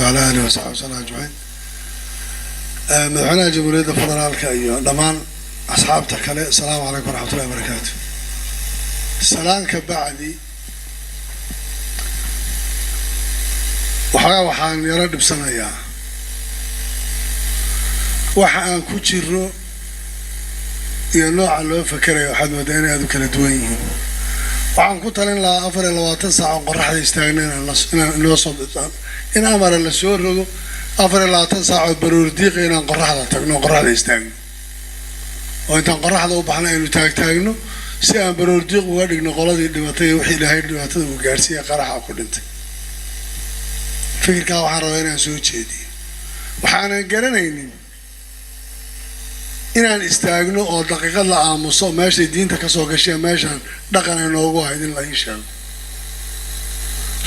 وعلى آله وصحبه وسلم أجمعين. مدحونا جمهورية فدرالك أيها دمان أصحابتك كله السلام عليكم ورحمة الله وبركاته. السلام كبعدي وحان يرد بسنة يا وحان كوتشيرو ينوع الله فكره وحد مدينة هذو كلا دوين وحان كوتلين لا أفر إلا واتسع وقرح يستغنين الوصل إن أمر السور أفر إلا واتسع برور ديق إن قرح هذا تغنو قرح يستغنين وإنت قرح هذا وبحنا إنه تاغنو سيان برور ديق وادق نقولة دمتي وحي لهاي دمتي وقارسية قرح أقول أنت فكر كا waxaan rabaa inaan soo jeediyo waxaan garanaynin inaan istaagno oo daqiiqad la aamuso meesha diinta ka soo gashay meeshan dhaqan ay noogu hayd in la sheego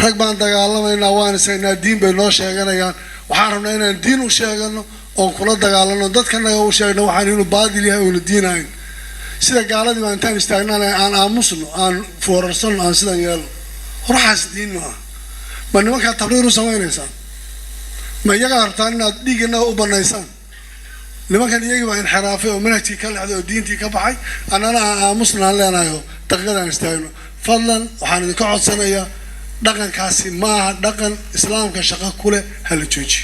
rag baan dagaalamayna waan isaynaa diin bay noo sheeganayaan waxaan rabnaa inaan diin u sheegano oo kula dagaalano dadkana u sheegno waxaan inuu baadil yahay oo diinayn sida gaaladii baan intaan istaagnaa aan aamusno aan foorarsano aan sidan yeelo horaas diin ma ما نمك تبرير سوين إنسان ما يجا أرتانا ديجنا وبنايسان لما كان يجي مع انحرافه ومنك تكل هذا الدين تكبحي أنا مسلم على أنا يو تقدر نستعينه فضلا وحنا نقعد سنة دقن كاسي ما دقن إسلام كشقة كله هل تجي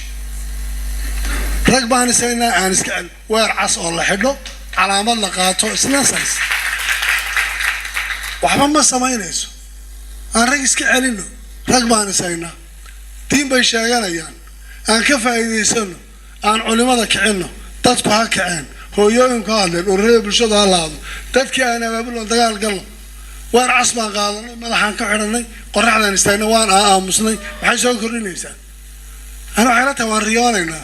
ركبان سنة عن سكال ويرعص الله حلو على عمل لقاته سناسس وحنا ما سماينيسو أنا رجس كعلينه ركبان سينا دين بيشاغانا يان أن كفايديسانو أن علماء كعينو تدكو كعين هو يوم قادر وريب بالشدة الله تدكي أنا بقول دقال قلب وين عصبا قادر مدحان كعيني قرعنا نستينا وان مسلمين وحي سوى كورين إنسان أنا عيرتها وان ريانينا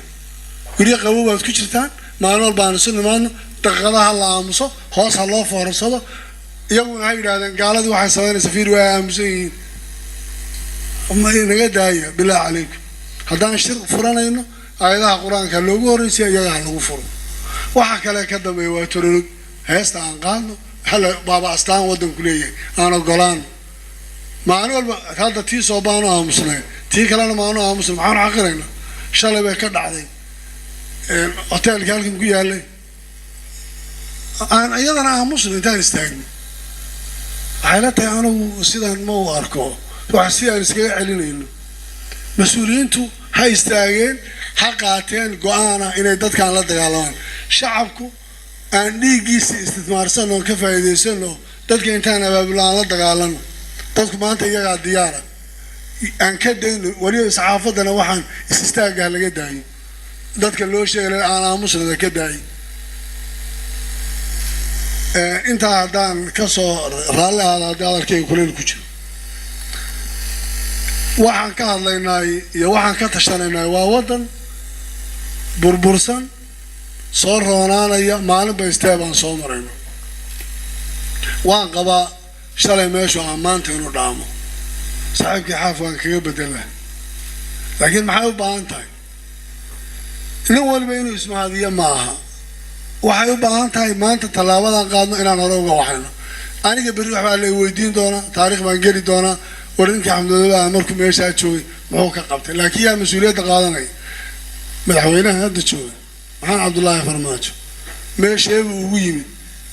وريا قبوبة كجرتان ما نول بانسون مانو دقالها الله آمسو خاص الله فارسوه يوم هاي قالوا واحد سوين سفير وآمسين أما إنك داية بالله عليك هذا الشرق فرانا إنه أيضا القرآن كان له ورثة يجعل له فر وحكى لك كذا بيواترون هست عن قانو هلا بابا أسلام ودن كلية أنا قلان ما أنا هذا تي صوبانو مسلم تي كلام ما أنا مسلم عن عقلنا شال بيكد عليه أتى قال لكم قيال أنا أيضا أنا مسلم تاني استعين حالتي أنا سيدان مو أركو وحسي أنا سكيل علينا مسؤولينتو هاي استاجين حقاتين قانا إن يدك على الدجالان شعبكو أن نيجيس استثمار سنو كفاية سنو دتك إنتانا بابلان على الدجالان دتك ما أنت يجا الديارة أن كدين ولي صحافتنا وحن استاجه لقداي دتك اللوشة أنا مسلم كداي أنت هذا كسر رالي على ديار كي كل الكتير waxaan ka hadlaynay iyo waxaan ka tashanaynay waa wadan burbursan soo roonaanaya maalin ba istaabaan soo marayno waan qaba shalay meeshu amaanta inuu dhaamo saaxiibkii xaafwan kaga bedela laakiin maxay u baahan tahay nin walba inuu ismaadiyo maaha waxay u baahan tahay maanta talaabadan qaadno inaan hore uga waxayno aniga berri waxa la weydiin doonaa taariikh baan geli doonaa ورينك الحمد لله أمركم إيش هتشوي معوك قبت لكن هي مسؤولية قاضي مدحوينها هذا تشوي محمد عبد الله فرماجو ماش ويمي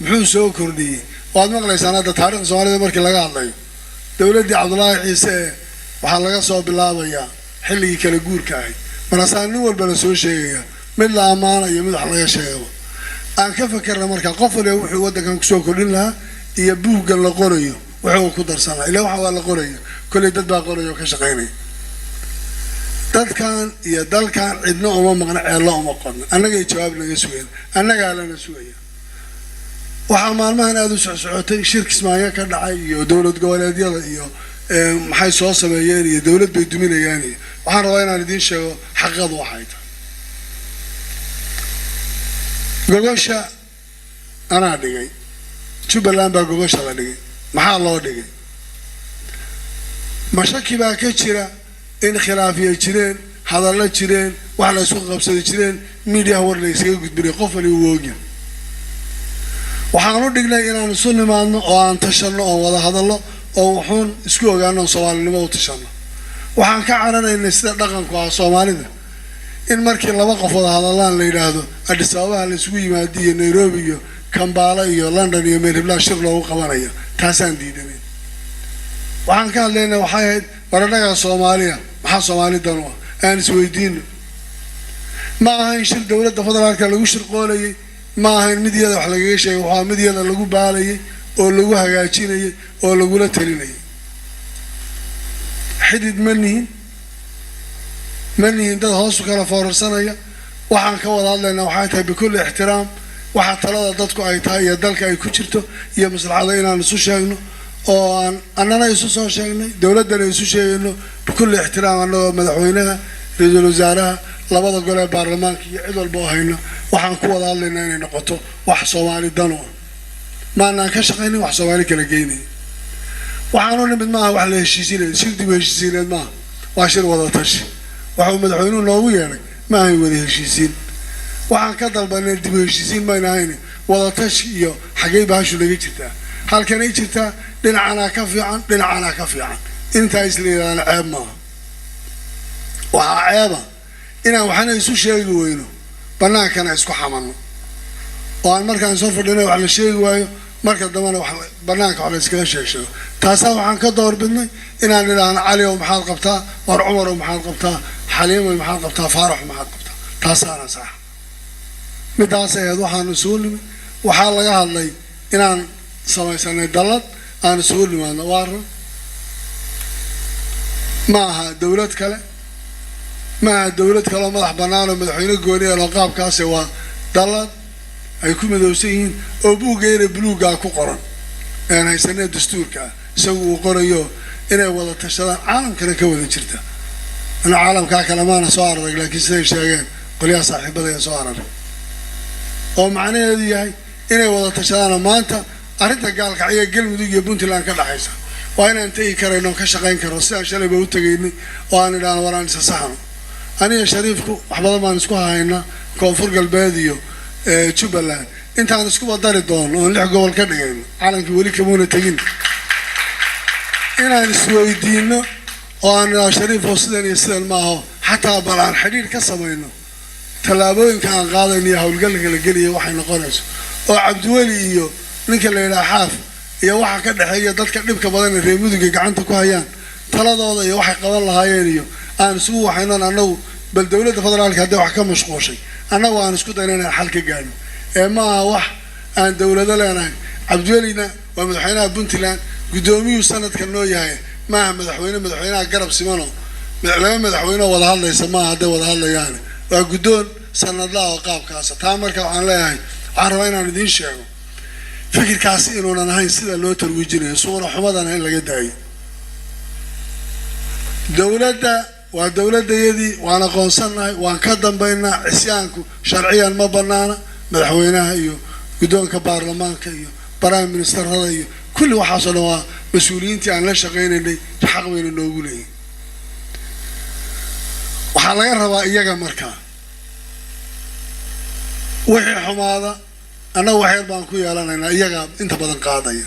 محمد سو كردي وهذا مغلى سنة تاريخ سؤال هذا مركي لقى الله دولة عبد الله عيسى وحلقة صوب الله ويا حلي كالجور كاي مرسان نول بنسوي شيء من لا أمانة يمدح الله شيء أنا كيف فكر مركي قفل يوحي وده كان سو كلنا يبوه قال لقريه وحو كدر سنة إلا وحو على قرية كل دد قرية وكشقيني دد كان يدل كان عندنا أمام مقنع الله ما قلنا أنا جاي جوابنا يسوي أنا قال نسوي وحمال ما هذا سعوتي شركة اسمها كدعي ودولة جوالات يلا محي صوصة يعني دولة بيدومين يعني وحنا رأينا ندين شو حقق واحد جوجاشة أنا دقي شو بلان بجوجاشة دقي maxaa loo dhigay mashaki baa ka jira in khilaafiye jireen hadallo jireen wax la isku qabsaday jireen media war la isaga gudbiyay qof wali uu oogay waxaan u dhignay inaan isu nimaadno oo aan tashano oo wada hadallo oo wuxuun isku ogaano Soomaalnimo u tashano waxaan ka cararaynay sida dhaqanku ah Soomaalida in markii laba qof wada hadallaan la yiraahdo Addis Ababa la isugu yimaadiyo Nairobi iyo Kampala iyo London iyo Meelbla shir loogu qabanayo taasaan diidanay waxaan ka hadlaynaa waxay ahayd baranaga Soomaaliya maxaa Soomaalidan u aan isweydiino ma ahayn shir dawladda federaalka lagu shirqoolayay ma ahayn mid iyada wax laga sheegay waxa mid iyada lagu baalayay oo lagu hagaajinayay oo lagu la talinayay xidid manihin dad hoos u kala foorarsanaya waxaan ka wada hadlaynaa waxay tahay bikul ixtiraam waxa talada dadku ay tahay iyo dalka ay ku jirto iyo maslaxada inaan isu sheegno oo aan annana isu soo sheegnay dawladana isu sheegayno bikul ixtiraam annagoo madaxweynaha ra'iisul wasaaraha labada gole ee baarlamaanka iyo cid walba oo hayna waxaan ku wada hadlaynaa inay noqoto wax Soomaali dan u maana ka shaqeynay wax Soomaali kala geynay waxaanu nimid maaha wax la heshiisiinay shir dib heshiisiinay maaha waa shir wada tashi waxa madaxweynuhu noogu yeeray ma ay wada heshiisiin waxaan ka dalbanay dib heshiisiin ma inahayn wada tashi iyo xagee baashu laga jirtaa halkan ay jirtaa dhinacana ka fiican inta isleeyaan ceeb maaha waxa ceeba inaan waxna isu sheegi weyno banaankana isku xamanno oo aan markaan soo fadhino wax la sheegi waayo marka dambana wax banaanka wax la iskaga sheegsho taasa waxaan ka doorbidnay inaan ilaahna Cali oo maxaad qabtaa war Umar oo maxaad qabtaa Xaliim oo maxaad qabtaa Faarax maxaad qabtaa taasaana sax midaas ayad waxaan soo nimid waxa laga hadlay inaan samaysanay dalad aan soo nimaadno waaro maaha dawlad kale madax banaan oo madaxweyne gooni ah oo qaabkaas waa dalad ay ku midowsan yihiin oo buugeena buluuga ku qoran aan haysanay dastuurka isagu uu qorayo inay wada tashadaan caalamkana ka wada jirta ana caalamka kale maana soo arag laakiin siday sheegeen qoliyaha saaxiibada ay soo arag oo macnaheedu yahay inay wada tashadaan maanta arinta gaalka iyo galmudug iyo Puntland ka dhaxaysa waa inaan tagi karayno ka shaqeyn karo si aan shalay u tagaynay oo aan idhaan waraan isa saxno aniga Shariifku wax badan baan isku haynaa koonfur galbeed iyo Jubaland intaan isku wadari doono oo lix gobol ka dhigayno caalamkii wali kamoona tagin inaan isweydiino oo aan Shariif oo sidan ma aha xataa balaan xiriir ka sameeyno talaabooyinka aan qaadayno hawlgalka la geliyo waxay noqonayso oo Cabdiwali iyo ninka la yiraahdo Xaaf iyo waxa ka dhaxeeya dadka dhibka badan ee reemudiga gacanta ku hayaan taladooda iyo waxay qaban lahaayeen iyo aan isugu waxaynan anagu bal dawladda federaalka hadda wax ka mashquushay anagu aan isku daynaa xal ka gaarno ee ma wax aan dawladda leenahay Cabdiwalina waa madaxweynaha Puntland gudoomiyu sanadka noo yahay ma madaxweynaha garab simano madaxweyne wada hadlaysa ma hadda wada hadlayaan waa gudoon sanadlaha oo qaabkaas taa marka waxaan leeyahay carro inaan idin sheego fikirkaasi inuunan ahayn sida loo tarwiijinayo suura xumadana in laga daayo dawladda waa dawladdeedii waan aqoonsanahay waan ka dambeynaa isyaanku sharciyan ma banaana madaxweynaha iyo gudoonka baarlamaanka iyo prime ministerada iyo kulli waxa soo dhawaa mas'uuliyiintii aan la shaqeynay xaq weyn noogu leeyahay waxa laga rabaa iyaga markaa wixii xumaada ana waxyar baan ku yeelanaynaa iyaga inta badan qaadaya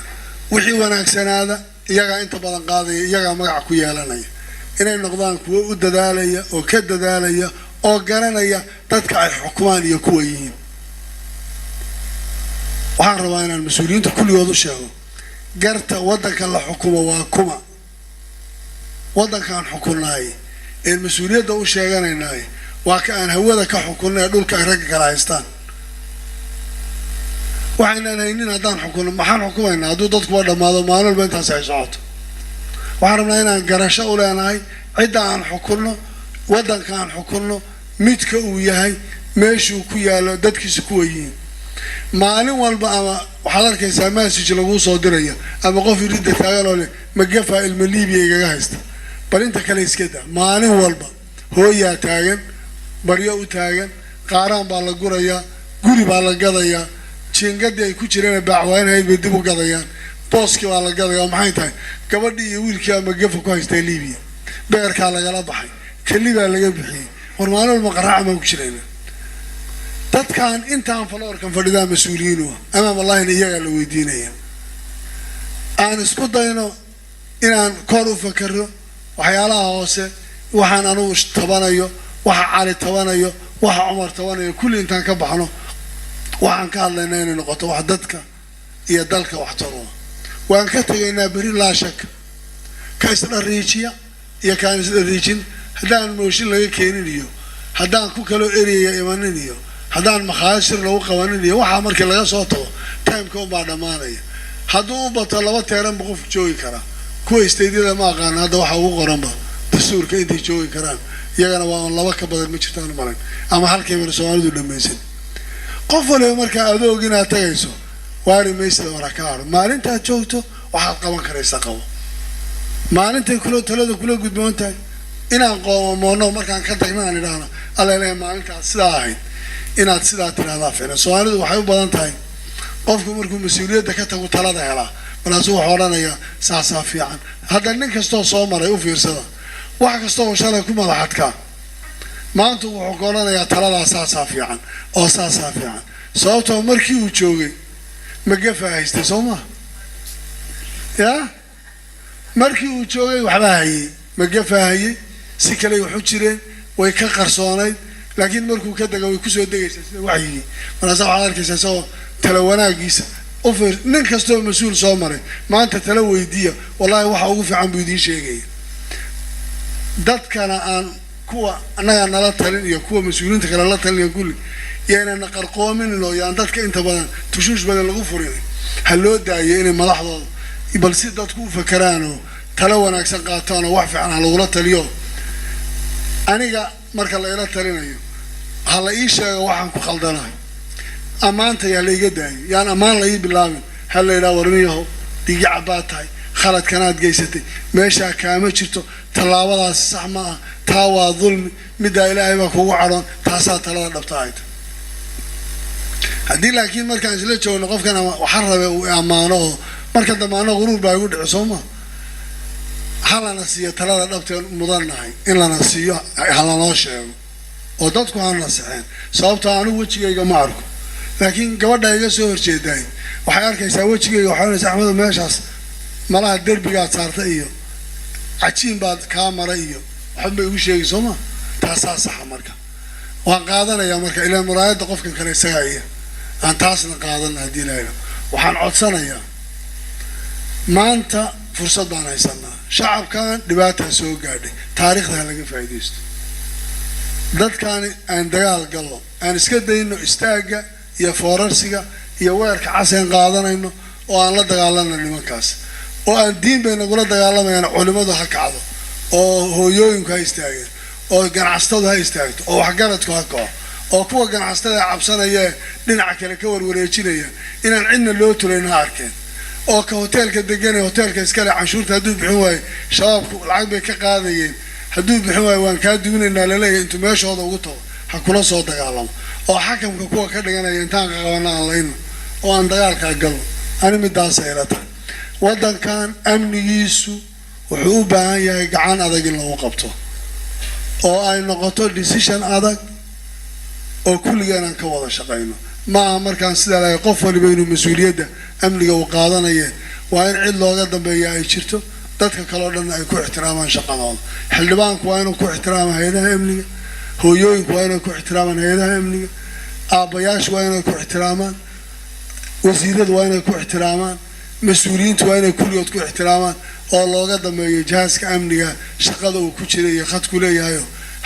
wixii wanaagsanaada iyaga inta badan qaadaya iyaga magac ku yeelanaya inay noqdaan kuwa u dadaalaya oo ka dadaalaya oo garanaya dadka ay xukumaan iyo kuwa yihiin waxaan rabaa inaan mas'uuliyiinta kulligood u sheego garta wadanka la xukumo waa kuma wadankan xukunaay ee mas'uuliyadda u sheeganaynaa waa ka aan hawada ka xukunay dhulka ay rag kala haystaan waxaan haynin hadaan xukuno maxaan xukumaynaa hadduu dadku waa dhamaado maalin walba intaas ay socoto waxaan rabnaa inaan garasho u leenahay cidda aan xukunno wadanka aan xukunno midka uu yahay meeshuu ku yaalo dadkiisa kuwa yihiin maalin walba ama waxaad arkaysaa message lagu soo diraya ama qof iridda taagan oo leh magafa ilma Liibiya igaga haysta bal inta kale iska daa maalin walba hooyaa taagan baryo u taagan qaaraan baa la gurayaa guri baa la gadayaa jiingadii ay ku jireen bacwaynahay bay dib u gadayaan booski waa la gadayaa maxay tahay gabadhii iyo wiilkii ama gafa ku haystay Liibiya beerka laga baxay kaliya laga bixiyay hormaano ma qaraac ma ku jireen dadkan intaan faloorkan fadhidaa mas'uuliyiin ama wallahi iyaga la weydiinaya aan isku dayno inaan kor u fakaro waxyaalaha hoose waxaan anu tabanayo waxa cali tabanayo waxa Umar tabanayo kulli intaan ka baxno waxaan ka hadlaynaa inay noqoto wax dadka iyo dalka wax taro waan ka tagaynaa bari la shak ka isla riijiya iyo ka isla riijin hadaan mooshin laga keeninayo hadaan ku kala eriya imaninayo hadaan makhaashir lagu qabaninayo waxa markii laga soo tago time-ka baa dhamaanaya hadduu bato laba teeran qof joogi kara kuwa isteediyada ma aqaan hadda waxa ugu qoranba dastuurka intii joogi karaan iyagana waa laba ka badan ma jirtaan maran ama halkayba Soomaalidu dhamaysan qof waliba marka adoog inaad tagayso waari meesha warakaar maalinta joogto waxaad qaban karaysaa qabo maalinta kula talada kula gudboontahay inaan qoomoono markaan ka tagnaan idhaahno alla ilaahay maalintaas sidaa ahayd inaad sidaa tiraahdaa fiican Soomaalidu waxay u badan tahay qofku markuu mas'uuliyadda ka tago talada helaa balaasu wuxuu oranayaa saasa fiican hadda nin kasto soo maray u fiirsada wax kasto oo shalay ku madaxadka maanta wuxuu qoranayaa talada saasa fiican oo saasa fiican sababtoo markii uu joogay ma gafaayste Soomaa ya markii uu joogay waxba hayay ma gafaayay si kale wuxuu jireen way ka qarsoonayd laakiin markuu ka dagay way ku soo dagaysaa sida waxyigi markaas waxa arkaysaa soo tala wanaagiisa offer nin kasto mas'uul soo maray maanta tala weydiiya wallahi waxa ugu fiican buu idin sheegay dadkana aan kuwa anaga nala talin iyo kuwa mas'uuliyiinta kale la talin kulli yeena qarqoomin oo yaan dadka inta badan tushuush badan lagu furay hal loo daayay inay madaxdooda bal si dadku u fakaraan oo tala wanaagsan qaataan oo wax fiican lagu taliyo aniga marka la ila talinayo hal ii sheego waxaan ku khaldanahay amaanta yaa la iga daayo yaan amaan la ii bilaabin hal la ila warniyo digi cabaatay khalad kanaad geysatay meesha kaama jirto talaabadaas sax ma ah taa waa dulmi midda ilaahay baa kugu caroon taasaa talada dhabtaayt haddii laakiin markaan isla joogno qofkan waxaan rabay uu amaano marka damaano quruur baa igu dhici Soomaa halana siiyo talada dhabteen mudanahay in lana siiyo halana sheego oo dadku aan la saxeen sababta aanu wajigayga ma arko laakiin gabadha iga soo horjeeday waxay arkaysaa wajigayga waxaan Axmed meeshaas malaha derbiga saarta iyo cajiin baad ka maray iyo waxba igu sheegay Soomaa taasaa sax marka waan qaadanayaa marka ilaa muraayada qofkan kale isagaya aan taasna qaadan hadii la yiraahdo waxaan codsanayaa maanta fursad baan haysanaa shacabkan dhibaato soo gaadhay taariikhda laga faa'iideysto dadkan aan dagaal galo aan iska dayno istaaga iyo foorarsiga iyo weerka caseen qaadanayno oo aan la dagaalanno nimankaas oo aan diin bay nagula dagaalamayaan culimadu ha kacdo oo hooyooyinku ha istaageen oo ganacsatadu ha istaagto oo waxgaradku ha kaco oo kuwa ganacsatada cabsanaya dhinaca kale ka warwareejinaya inaan cidna loo tulayna arkeen oo ka hoteelka degan hoteelka iska leh canshuurta haduu bixin waayo shabaabku lacag bay ka qaadayeen haduu bixin waayo waan ka duunaynaa la leeyahay intuu meeshooda ugu tago ha kula soo dagaalamo oo xakamka kuwa ka dhiganaya intaan ka qabanaa layno oo aan dagaalka galo ani midaas ay la tahay wadankan amnigiisu wuxuu u baahan yahay gacan adag in lagu qabto oo ay noqoto decision adag oo kulligeena ka wada shaqeyno ma markaan sida la qof waliba inuu mas'uuliyadda amniga uu qaadanayo waa in cid looga dambeeyo ay jirto dadka kale oo dhan ay ku ixtiraamaan shaqadooda xildhibaanku waa inuu ku ixtiraamaa hay'adaha amniga hooyooyinku waa inay ku ixtiraamaan hay'adaha amniga aabayaashu waa inay ku ixtiraamaan wasiiradu waa inay ku ixtiraamaan mas'uuliyiintu waa inay kulligood ku ixtiraamaan oo looga dambeeyo jihaaska amniga shaqada uu ku jiray iyo khadku leeyahay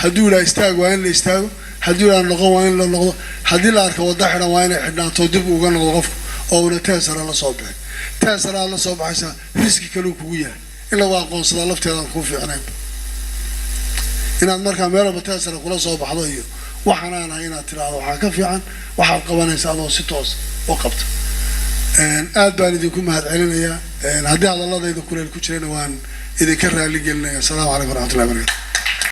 hadduu la istaago waa in la istaago haddii la noqon waa in la noqdo haddii la arko wada xiran waa inay xidhnaato dib uga noqdo qofku oo uu teesara la soo baxay teesara la soo baxaysa riski kale uu kugu yahay in la aqoonsada lafteeda ku fiicnaan inaad markaa meel walba teesara kula soo baxdo iyo waxaan ahay inaad tiraahdo waxa ka fiican waxa qabanaysa adoo si toos oo qabta aad baan idinku mahad celinayaa haddii hadalladayda kuleel ku jireen waan idinka raali gelinayaa. Assalaamu calaykum wa rahmatullahi wa barakatuh.